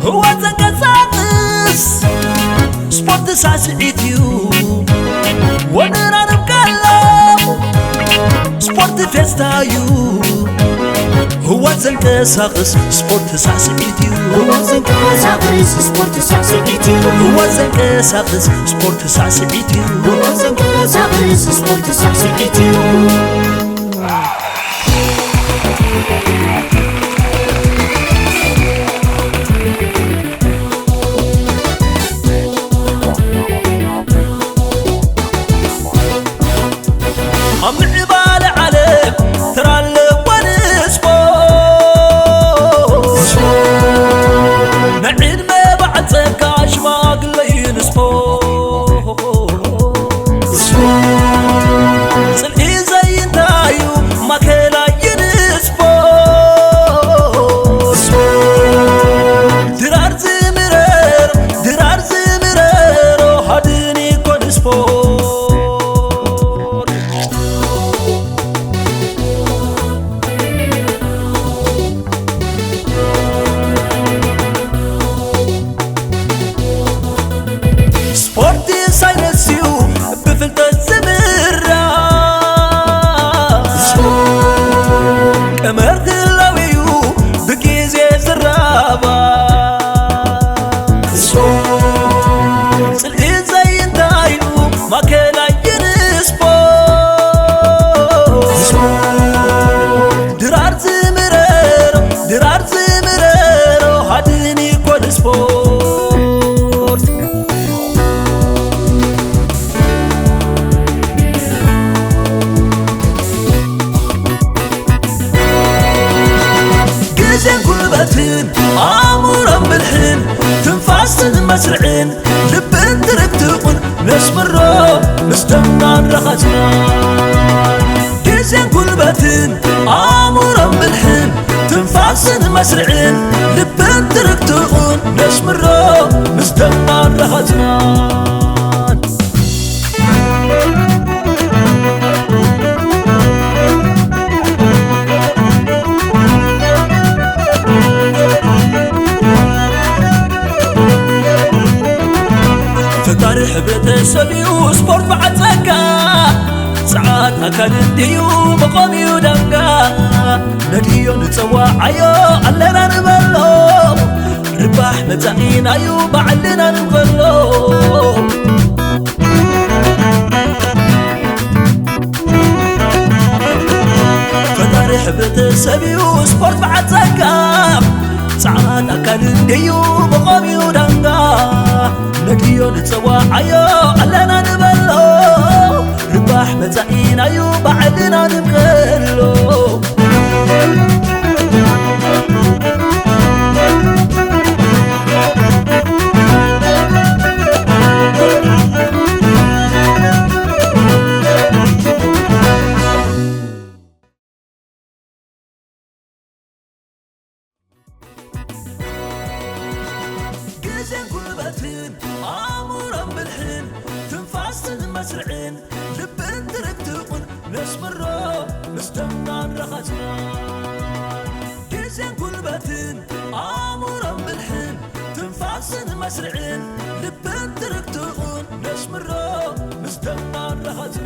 هو زنقص سبورت ساسعيتيو ونران بقلو سبورت فيستايو هو زنقص سبورت ساسعيتيو هو زنقص سبورت ساسعيتيو هو زنقص سبورت ساسعيتيو هو زنقص سبورت ساسعيتيو آمورا بالحين تنفاسن مسرعين لبن تركتقن نسمرو مستمعن رخصنا جيزين قلبتين آمورا بالحين تنفاسن مسرعين لبن تركتقن نسمرو مستمعن رخصنا حبيت سبيو سبورت بعد زكا ساعات أكل ديو مقامي ودنقا نديو نتسوى عيو علينا نبلو رباح متعين عيو بعلنا نبلو فتاري حبيت سبيو سبورت بعد زكا ساعات أكل ديو مقامي ودنقا نديو نتسوى عيو علينا نبلو رباح متعين عيو بعدنا نبغلو آمورا بالحين تنفاسن مسرعين لبن تركتقن نسمرو مستمعن رخصنا جيزين قلبتين آمورا بالحين تنفاسن مسرعين لبن تركتقن نسمرو مستمعن رخصنا